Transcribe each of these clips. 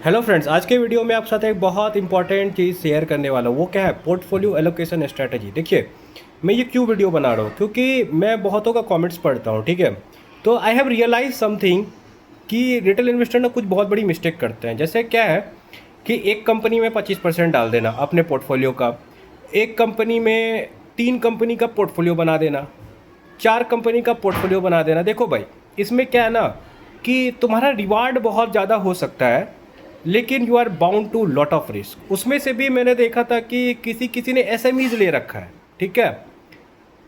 Hello friends, आज के video में आप साथ एक बहुत इंपॉर्टेंट चीज़ शेयर करने वाला हूँ। वो क्या है? Portfolio allocation strategy. देखिए, मैं ये क्यों वीडियो बना रहा हूँ, क्योंकि मैं बहुतों का कमेंट्स पढ़ता हूँ, ठीक है। तो आई हैव रियलाइज समथिंग कि रिटेल इन्वेस्टर ना कुछ बहुत बड़ी मिस्टेक करते हैं। जैसे क्या है कि एक कंपनी में 25% डाल देना अपने पोर्टफोलियो का, एक कंपनी में 3 कंपनी का पोर्टफोलियो बना देना, 4 कंपनी का पोर्टफोलियो बना देना। देखो भाई, इसमें क्या है ना कि तुम्हारा रिवार्ड बहुत ज़्यादा हो सकता है, लेकिन you are bound to lot of risk. उसमें से भी मैंने देखा था कि किसी किसी ने एसएमईज ले रखा है, ठीक है।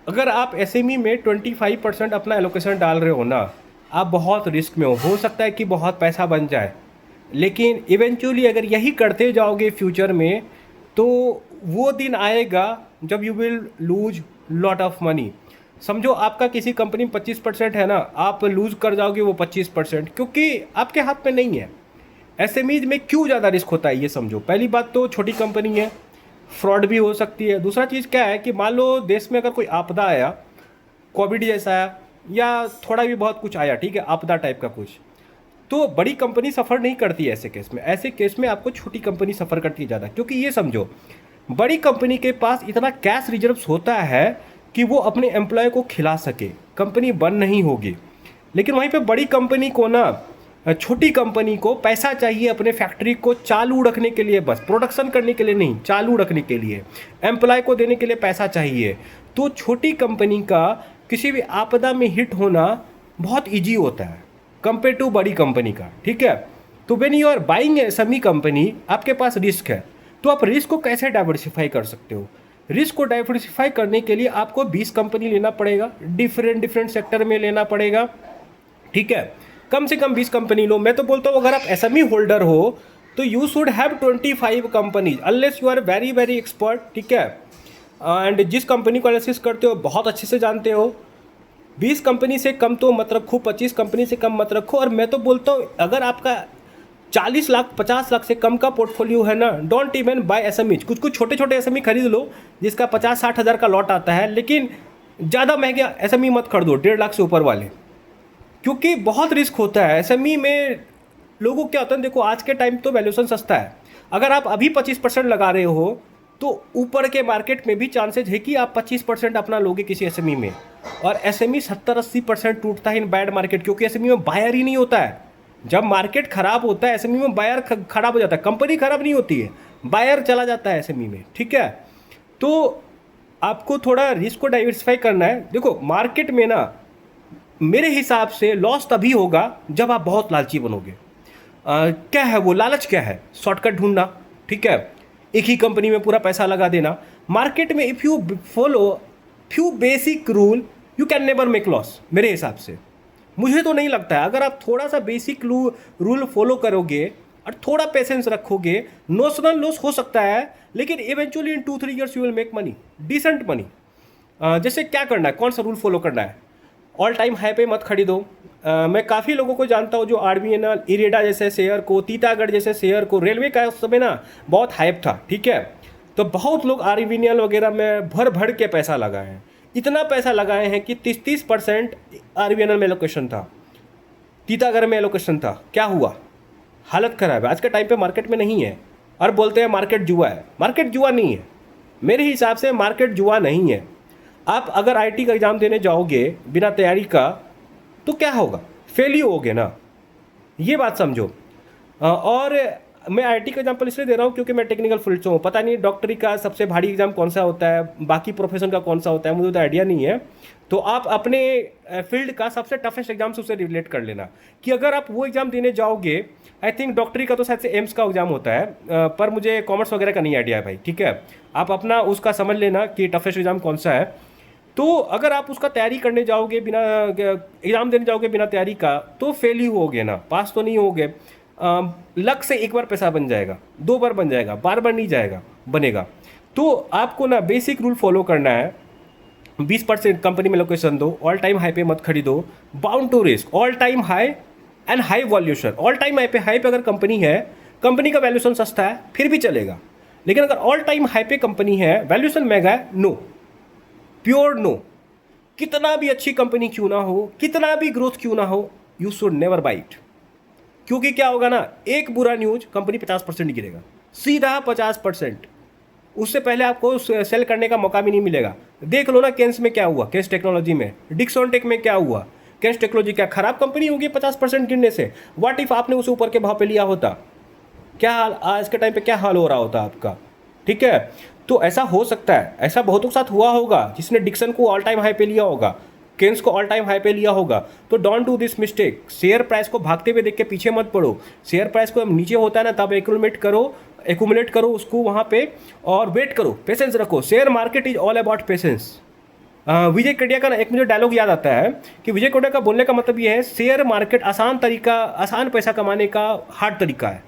अगर आप एसएमई में 25% अपना एलोकेशन डाल रहे हो ना, आप बहुत रिस्क में हो सकता है कि बहुत पैसा बन जाए, लेकिन इवेंचुअली अगर यही करते जाओगे फ्यूचर में, तो वो दिन आएगा जब you will lose lot of money. समझो आपका किसी कंपनी में 25% है ना, आप लूज कर जाओगे वो 25%, क्योंकि आपके हाथ में नहीं है। एसएमईज में क्यों ज़्यादा रिस्क होता है ये समझो। पहली बात तो छोटी कंपनी है, फ्रॉड भी हो सकती है। दूसरा चीज़ क्या है कि मान लो देश में अगर कोई आपदा आया, कोविड जैसा आया, या थोड़ा भी बहुत कुछ आया, ठीक है, आपदा टाइप का कुछ, तो बड़ी कंपनी सफ़र नहीं करती है ऐसे केस में। ऐसे केस में आपको छोटी कंपनी सफ़र करती है ज़्यादा, क्योंकि ये समझो बड़ी कंपनी के पास इतना कैश रिजर्व्स होता है कि वो अपने एम्प्लॉय को खिला सके, कंपनी बंद नहीं होगी। लेकिन वहीं पे बड़ी कंपनी को ना, छोटी कंपनी को पैसा चाहिए अपने फैक्ट्री को चालू रखने के लिए, बस प्रोडक्शन करने के लिए नहीं, चालू रखने के लिए, एम्प्लॉय को देने के लिए पैसा चाहिए। तो छोटी कंपनी का किसी भी आपदा में हिट होना बहुत इजी होता है कंपेयर टू बड़ी कंपनी का, ठीक है। तो when you are buying a semi company, आपके पास रिस्क है, तो आप रिस्क को कैसे डाइवर्सिफाई कर सकते हो? रिस्क को डाइवर्सिफाई करने के लिए आपको 20 कंपनी लेना पड़ेगा, डिफरेंट डिफरेंट सेक्टर में लेना पड़ेगा, ठीक है। कम से कम 20 कंपनी लो। मैं तो बोलता हूँ अगर आप एसएमई होल्डर हो तो you should have 25 companies, unless you are very very expert, ठीक है। एंड जिस कंपनी को एनालिसिस करते हो बहुत अच्छे से जानते हो। 20 कंपनी से कम तो मत रखो, 25 कंपनी से कम मत रखो। और मैं तो बोलता हूँ अगर आपका 40 लाख 50 लाख से कम का पोर्टफोलियो है ना, डोंट इवन बाय एसएमई। कुछ कुछ छोटे छोटे एसएमई खरीद लो जिसका 50-60 हज़ार का लॉट आता है, लेकिन ज़्यादा महंगे एसएमई मत खरीदो, 1.5 लाख से ऊपर वाले, क्योंकि बहुत रिस्क होता है एसएमई में। लोगों क्या होता है, देखो आज के टाइम तो वैल्यूएशन सस्ता है। अगर आप अभी 25% लगा रहे हो तो ऊपर के मार्केट में भी चांसेज है कि आप 25% अपना लोगे किसी एसएमई में। और एसएमई 70-80% टूटता है इन बैड मार्केट, क्योंकि एसएमई में बायर ही नहीं होता है। जब मार्केट खराब होता है एसएमई में बायर खराब हो जाता है, कंपनी खराब नहीं होती है, बायर चला जाता है एसएमई में, ठीक है। तो आपको थोड़ा रिस्क को डाइवर्सिफाई करना है। देखो मार्केट में ना, मेरे हिसाब से लॉस तभी होगा जब आप बहुत लालची बनोगे। क्या है वो लालच? क्या है? शॉर्टकट ढूंढना, ठीक है, एक ही कंपनी में पूरा पैसा लगा देना। मार्केट में if you follow few basic rule you can never make loss, मेरे हिसाब से। मुझे तो नहीं लगता है। अगर आप थोड़ा सा बेसिक रूल फॉलो करोगे और थोड़ा पेशेंस रखोगे, नोशनल लॉस हो सकता है, लेकिन eventually in 2-3 years you will make money, decent money. जैसे क्या करना है, कौन सा रूल फॉलो करना है? ऑल टाइम हाई पे मत खरीदो। मैं काफ़ी लोगों को जानता हूँ जो आरबीएनएल, इरेडा जैसे शेयर को, तीतागढ़ जैसे शेयर को, रेलवे का उस समय ना बहुत हाइप था, ठीक है। तो बहुत लोग आरबीएनएल वगैरह में भर भर के पैसा लगाए हैं। इतना पैसा लगाए हैं कि 30% आरबीएनएल में एलोकेशन था, तीतागढ़ में एलोकेशन था। क्या हुआ? हालत खराब है। आज के टाइम पे मार्केट में नहीं है और बोलते हैं मार्केट जुआ है। मार्केट जुआ नहीं है, मेरे हिसाब से मार्केट जुआ नहीं है। आप अगर आईटी का एग्ज़ाम देने जाओगे बिना तैयारी का तो क्या होगा? फेल ही होगे ना, ये बात समझो। और मैं आईटी का एग्जाम्पल इसलिए दे रहा हूँ क्योंकि मैं टेक्निकल फील्ड से हूँ। पता नहीं डॉक्टरी का सबसे भारी एग्जाम कौन सा होता है, बाकी प्रोफेशन का कौन सा होता है, मुझे तो आइडिया नहीं है। तो आप अपने फील्ड का सबसे टफेस्ट एग्जाम से उससे रिलेट कर लेना कि अगर आप वो एग्जाम देने जाओगे, आई थिंक डॉक्टरी का तो शायद से एम्स का एग्जाम होता है, पर मुझे कॉमर्स वगैरह का नहीं आइडिया है भाई, ठीक है। आप अपना उसका समझ लेना कि टफेस्ट एग्जाम कौन सा है। तो अगर आप उसका तैयारी करने जाओगे, बिना एग्ज़ाम देने जाओगे बिना तैयारी का, तो फेल ही होगे ना, पास तो नहीं होगे। लक से एक बार पैसा बन जाएगा, 2 बार बन जाएगा, बार बार नहीं जाएगा, बनेगा। तो आपको ना बेसिक रूल फॉलो करना है। 20% कंपनी में लोकेशन दो, ऑल टाइम हाई पे मत खरीदो, bound to risk, all time high and high valuation. All time high पे अगर कंपनी है, कंपनी का वैल्यूएशन सस्ता है, फिर भी चलेगा। लेकिन अगर ऑल टाइम हाई पे कंपनी है, वैल्यूएशन महंगा है, नो, प्योर नो। कितना भी अच्छी कंपनी क्यों ना हो, कितना भी ग्रोथ क्यों ना हो, you should never by it. क्योंकि क्या होगा ना, एक बुरा न्यूज कंपनी 50% गिरेगा, सीधा 50%। उससे पहले आपको सेल करने का मौका भी नहीं मिलेगा। देख लो ना केंस में क्या हुआ, केंस टेक्नोलॉजी में, डिक्सोनटेक में क्या हुआ। केंस टेक्नोलॉजी क्या खराब कंपनी होगी 50% गिरने से? व्हाट इफ आपने उसे ऊपर के भाव पे लिया होता, क्या हाल आज के टाइम पे क्या हाल हो रहा होता आपका? ठीक है, तो ऐसा हो सकता है, ऐसा बहुतों के साथ हुआ होगा जिसने डिक्सन को ऑल टाइम हाई पे लिया होगा, केन्स को ऑल टाइम हाई पे लिया होगा। तो don't do this mistake. Share price को भागते हुए देख के पीछे मत पड़ो। शेयर प्राइस को नीचे होता है ना, तब एक्यूमुलेट करो उसको वहाँ पे और वेट करो, पेशेंस रखो। Share market is all about patience. Vijay Kedia का ना एक मुझे डायलॉग याद आता है कि विजय केडिया का बोलने का मतलब ये है, शेयर मार्केट आसान पैसा कमाने का हार्ड तरीका है।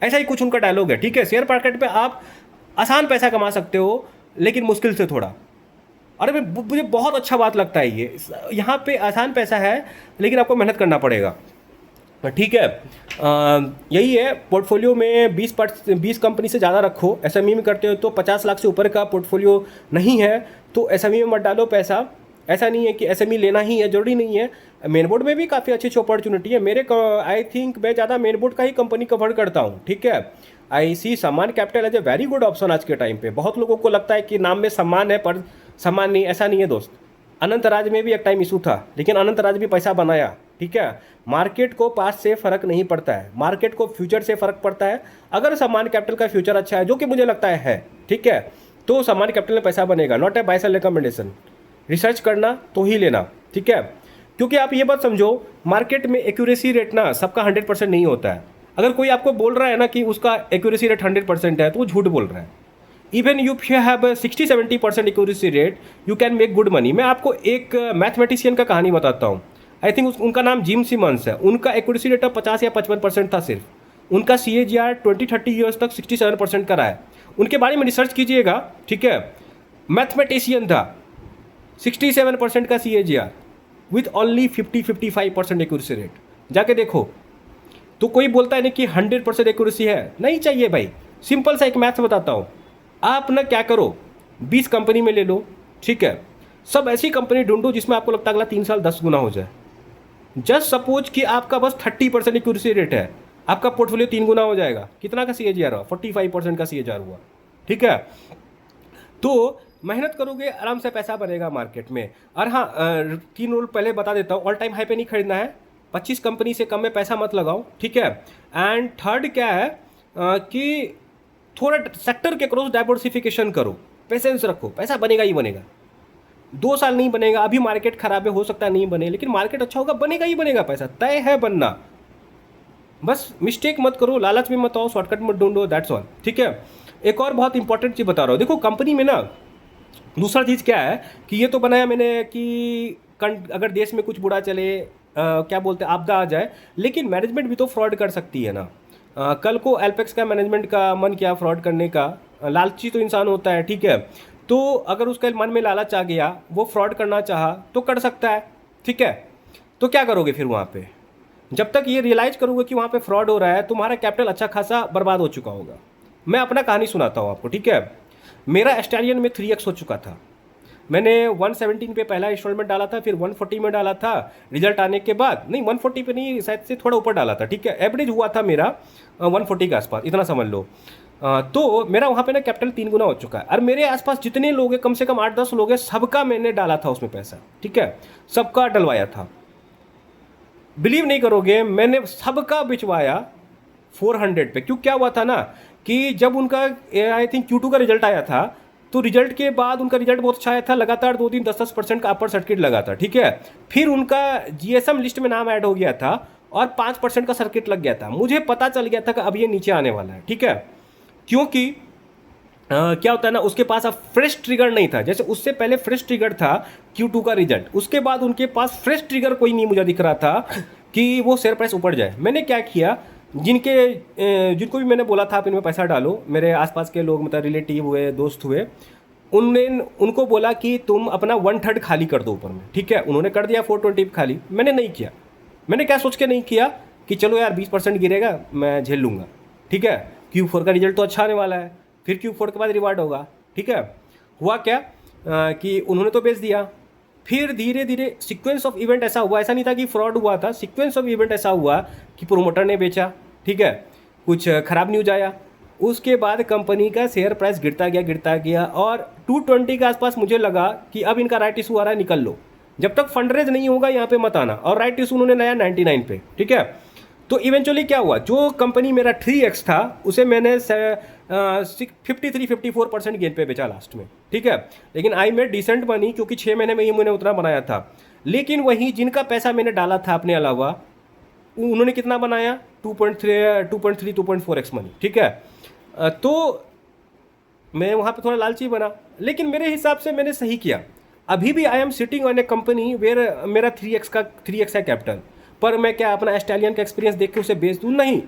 ऐसा ही कुछ उनका डायलॉग है, ठीक है। शेयर मार्केट पे आप आसान पैसा कमा सकते हो, लेकिन मुश्किल से थोड़ा। अरे मुझे बहुत अच्छा बात लगता है ये, यहाँ पे आसान पैसा है लेकिन आपको मेहनत करना पड़ेगा, ठीक है। यही है, पोर्टफोलियो में 20 कंपनी से ज़्यादा रखो। एसएमई में करते हो तो 50 लाख से ऊपर का पोर्टफोलियो नहीं है तो एसएमई में मत डालो पैसा। ऐसा नहीं है कि एसएमई लेना ही है, जरूरी नहीं है। मेन बोर्ड में भी काफ़ी अच्छी अपॉर्चुनिटी है। आई थिंक मैं ज़्यादा मेन बोर्ड का ही कंपनी कवर करता हूँ, ठीक है। I see Sammaan capital as a very good option आज के टाइम पे। बहुत लोगों को लगता है कि नाम में सम्मान है पर सम्मान नहीं, ऐसा नहीं है दोस्त। अनंत राज में भी एक टाइम इशू था, लेकिन अनंत राज भी पैसा बनाया, ठीक है। मार्केट को पास्ट से फर्क नहीं पड़ता है, मार्केट को फ्यूचर से फर्क पड़ता है। अगर सम्मान कैपिटल का फ्यूचर अच्छा है, जो कि मुझे लगता है, ठीक है, तो सम्मान कैपिटल में पैसा बनेगा। Not a buy sell recommendation. Research करना तो ही लेना, ठीक है। क्योंकि आप ये बात समझो, मार्केट में एक्यूरेसी रेट ना सबका 100% नहीं होता है। अगर कोई आपको बोल रहा है ना कि उसका एक्यूरेसी रेट 100% है, तो वो झूठ बोल रहा है। Even you have 60-70% accuracy rate, you can make good money. मैं आपको एक मैथमेटिशियन का कहानी बताता हूँ। आई थिंक उनका नाम जिम सिमंस है। उनका एक्यूरेसी रेट अब 50 या 55% था सिर्फ। उनका CAGR 20-30 ईयर्स तक 67% का रहा है। उनके बारे में रिसर्च कीजिएगा, ठीक है। मैथमेटिशियन था, 67% का CAGR with only 50-55% accuracy rate. जाके देखो। तो कोई बोलता है नहीं कि 100% एक्यूरेसी है, नहीं चाहिए भाई। सिंपल सा एक मैथ्स बताता हूँ। आप ना क्या करो, 20 कंपनी में ले लो, ठीक है। सब ऐसी कंपनी ढूंढो जिसमें आपको लगता है अगला 3 साल 10 गुना हो जाए। जस्ट सपोज कि आपका बस 30% एक्यूरेसी रेट है, आपका पोर्टफोलियो 3 गुना हो जाएगा। कितना का CAGR हुआ? 45% का CAGR हुआ, ठीक है। तो मेहनत करोगे, आराम से पैसा बनेगा मार्केट में। और हाँ, 3 रूल पहले बता देता हूँ। ऑल टाइम हाई पे नहीं खरीदना है, 25 कंपनी से कम में पैसा मत लगाओ, ठीक है। एंड थर्ड क्या है कि थोड़ा सेक्टर के क्रॉस डाइवर्सिफिकेशन करो, पेशेंस रखो, पैसा बनेगा ही बनेगा। 2 साल नहीं बनेगा, अभी मार्केट खराब है, हो सकता है नहीं बने, लेकिन मार्केट अच्छा होगा, बनेगा ही बनेगा, पैसा तय है बनना। बस मिस्टेक मत करो, लालच में मत आओ, शॉर्टकट मत ढूंढो, दैट्स ऑल, ठीक है। एक और बहुत इंपॉर्टेंट चीज़ बता रहा हूँ। देखो कंपनी में ना दूसरा चीज़ क्या है कि ये तो बनाया मैंने कि अगर देश में कुछ बुरा चले, क्या बोलते हैं, आपदा आ जाए, लेकिन मैनेजमेंट भी तो फ्रॉड कर सकती है ना। कल को एल्पेक्स का मैनेजमेंट का मन किया फ्रॉड करने का, लालची तो इंसान होता है, ठीक है। तो अगर उसके मन में लालच आ गया, वो फ्रॉड करना चाहा तो कर सकता है, ठीक है। तो क्या करोगे फिर वहाँ पे? जब तक ये रियलाइज करोगे कि वहाँ पे फ्रॉड हो रहा है, तुम्हारा कैपिटल अच्छा खासा बर्बाद हो चुका होगा। मैं अपना कहानी सुनाता हूँ आपको, ठीक है। मेरा स्टैलियन में 3x हो चुका था। मैंने 117 पे पहला इंस्टॉलमेंट डाला था, फिर 140 में डाला था। रिजल्ट आने के बाद, नहीं 140 पे नहीं, शायद से थोड़ा ऊपर डाला था, ठीक है। एवरेज हुआ था मेरा 140 के आसपास, इतना समझ लो। तो मेरा वहाँ पे ना कैपिटल 3 गुना हो चुका है। और मेरे आसपास जितने लोग हैं, कम से कम 8-10 लोग हैं, सबका मैंने डाला था उसमें पैसा, ठीक है। सबका डलवाया था। बिलीव नहीं करोगे, मैंने सबका बिचवाया 400 पे। क्यों, क्या हुआ था ना कि जब उनका आई थिंक Q2 का रिजल्ट आया था, तो रिजल्ट के बाद उनका रिजल्ट बहुत अच्छा आया था, लगातार 2 दिन 10% का अपर सर्किट लगा था, ठीक है। फिर उनका GSM लिस्ट में नाम ऐड हो गया था और 5% का सर्किट लग गया था। मुझे पता चल गया था कि अब ये नीचे आने वाला है, ठीक है। क्योंकि क्या होता है ना, उसके पास अब फ्रेश ट्रिगर नहीं था। जैसे उससे पहले फ्रेश ट्रिगर था Q2 का रिजल्ट, उसके बाद उनके पास फ्रेश ट्रिगर कोई नहीं मुझे दिख रहा था कि वो शेयर प्राइस ऊपर जाए। मैंने क्या किया, जिनको भी मैंने बोला था आप इनमें पैसा डालो, मेरे आसपास के लोग, मतलब रिलेटिव हुए, दोस्त हुए, उनको बोला कि तुम अपना 1/3 खाली कर दो ऊपर में, ठीक है। उन्होंने कर दिया 420 खाली। मैंने नहीं किया। मैंने क्या सोच के नहीं किया कि चलो यार 20% गिरेगा, मैं झेल लूँगा, ठीक है। Q4 का रिजल्ट तो अच्छा आने वाला है, फिर Q4 के बाद रिवार्ड होगा, ठीक है। हुआ क्या कि उन्होंने तो बेच दिया। फिर धीरे धीरे सीक्वेंस ऑफ इवेंट ऐसा हुआ, ऐसा नहीं था कि फ्रॉड हुआ था, सीक्वेंस ऑफ इवेंट ऐसा हुआ कि प्रोमोटर ने बेचा, ठीक है, कुछ खराब न्यूज आया, उसके बाद कंपनी का शेयर प्राइस गिरता गया और 220 के आसपास मुझे लगा कि अब इनका राइट इशू आ रहा है, निकल लो, जब तक फंड रेज नहीं होगा यहाँ पे मत आना। और राइट इशू उन्होंने लाया 99 पे, ठीक है। तो इवेंचुअली क्या हुआ, जो कंपनी मेरा 3x था उसे मैंने 53-54% गेन पे बेचा लास्ट में, ठीक है। लेकिन आई मेड डिसेंट मनी क्योंकि 6 महीने में ही मैंने उतना बनाया था। लेकिन वहीं जिनका पैसा मैंने डाला था अपने अलावा, उन्होंने कितना बनाया, 2.4x मनी, ठीक है। तो मैं वहाँ पे थोड़ा लालची बना, लेकिन मेरे हिसाब से मैंने सही किया। अभी भी I am sitting on a company where मेरा 3x है कैपिटल, पर मैं क्या अपना स्टैलियन का एक्सपीरियंस देख के उसे बेच दूँ? नहीं,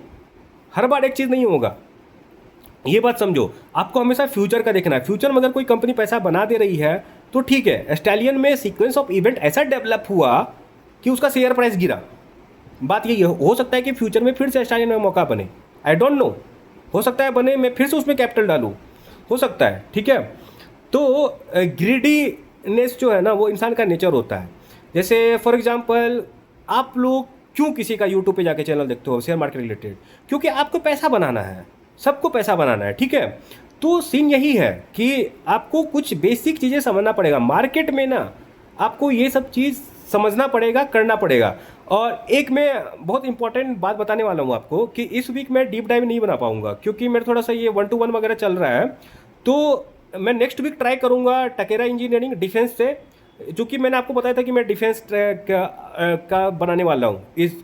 हर बार एक चीज़ नहीं होगा, ये बात समझो। आपको हमेशा फ्यूचर का देखना है। फ्यूचर में अगर कोई कंपनी पैसा बना दे रही है तो ठीक है। स्टैलियन में सीक्वेंस ऑफ इवेंट ऐसा डेवलप हुआ कि उसका शेयर प्राइस गिरा। बात यही हो सकता है कि फ्यूचर में फिर से स्टैलियन में मौका बने, आई डोंट नो, हो सकता है बने, मैं फिर से उसमें कैपिटल डालूँ, हो सकता है, ठीक है। तो ग्रीडीनेस जो है ना, वो इंसान का नेचर होता है। जैसे फॉर एग्जांपल, आप लोग क्यों किसी का यूट्यूब पे जाके चैनल देखते हो शेयर मार्केट रिलेटेड? क्योंकि आपको पैसा बनाना है, सबको पैसा बनाना है, ठीक है। तो सीन यही है कि आपको कुछ बेसिक चीज़ें समझना पड़ेगा मार्केट में ना, आपको ये सब चीज़ समझना पड़ेगा, करना पड़ेगा। और एक मैं बहुत इंपॉर्टेंट बात बताने वाला हूँ आपको कि इस वीक मैं डीप डाइव नहीं बना पाऊंगा क्योंकि मेरा थोड़ा सा ये 1-to-1 वगैरह चल रहा है। तो मैं नेक्स्ट वीक ट्राई करूँगा टकेरा इंजीनियरिंग डिफेंस से, जो कि मैंने आपको बताया था कि मैं डिफेंस का बनाने वाला हूँ इस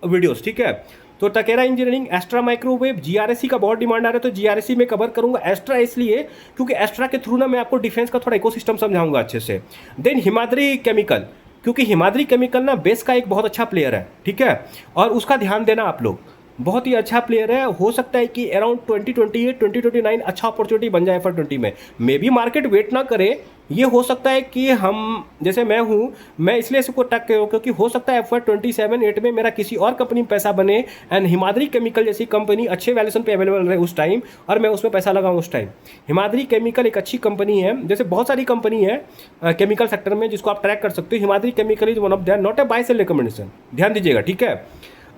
वीडियोस, ठीक है। तो टकेरा इंजीनियरिंग, एस्ट्रा माइक्रोवेव, जीआरएससी का बहुत डिमांड आ रहा है, तो जीआरएससी में कवर करूंगा। एस्ट्रा इसलिए क्योंकि एस्ट्रा के थ्रू ना मैं आपको डिफेंस का थोड़ा इकोसिस्टम समझाऊंगा अच्छे से। देन हिमाद्री केमिकल, क्योंकि हिमाद्री केमिकल ना बेस का एक बहुत अच्छा प्लेयर है, ठीक है, और उसका ध्यान देना आप लोग, बहुत ही अच्छा प्लेयर है। हो सकता है कि अराउंड 2028-2029 अच्छा अपॉर्चुनिटी बन जाए FY20 में। मे बी मार्केट वेट ना करे, ये हो सकता है कि हम, जैसे मैं हूँ, मैं इसलिए इसको टक क्योंकि हो सकता है FY27-8 में मेरा किसी और कंपनी में पैसा बने एंड हिमाद्री केमिकल जैसी कंपनी अच्छे वैल्यूएशन पे अवेलेबल रहे उस टाइम, और मैं उसमें पैसा लगाऊँ उस टाइम। हिमाद्री केमिकल एक अच्छी कंपनी है, जैसे बहुत सारी कंपनी है केमिकल सेक्टर में जिसको आप ट्रैक कर सकते हो। Himadri chemical is one of there, not a buy sell recommendation, ध्यान दीजिएगा, ठीक है।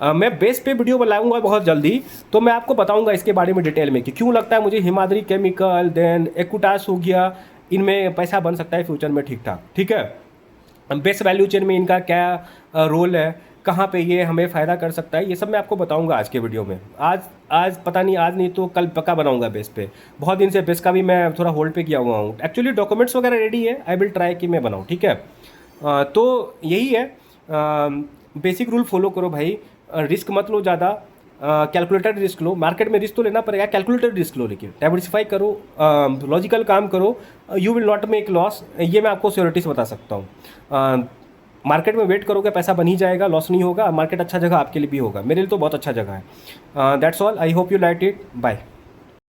मैं बेस पे वीडियो बनाऊंगा बहुत जल्दी, तो मैं आपको बताऊंगा इसके बारे में डिटेल में कि क्यों लगता है मुझे हिमाद्री केमिकल, देन एक्विटास हो गया, इनमें पैसा बन सकता है फ्यूचर में ठीक ठाक, ठीक है। बेस वैल्यू चेन में इनका क्या रोल है, कहाँ पे ये हमें फ़ायदा कर सकता है, ये सब मैं आपको बताऊंगा आज के वीडियो में। आज पता नहीं, आज नहीं तो कल पक्का बनाऊंगा बेस पे। बहुत दिन से बेस का भी मैं थोड़ा होल्ड पे किया हुआ हूँ। एक्चुअली डॉक्यूमेंट्स वगैरह रेडी है, आई विल ट्राई कि मैं बनाऊँ, ठीक है। तो यही है, बेसिक रूल फॉलो करो भाई, रिस्क मत लो ज़्यादा, कैलकुलेटेड रिस्क लो। मार्केट में रिस्क तो लेना पड़ेगा, कैलकुलेटेड रिस्क लो, लेकिन डाइवर्सिफाई करो, लॉजिकल काम करो, you will not make loss, ये मैं आपको श्योरिटी से बता सकता हूँ। मार्केट में वेट करोगे पैसा बन ही जाएगा, लॉस नहीं होगा। मार्केट अच्छा जगह आपके लिए भी होगा, मेरे लिए तो बहुत अच्छा जगह है। That's all, I hope you like it, bye.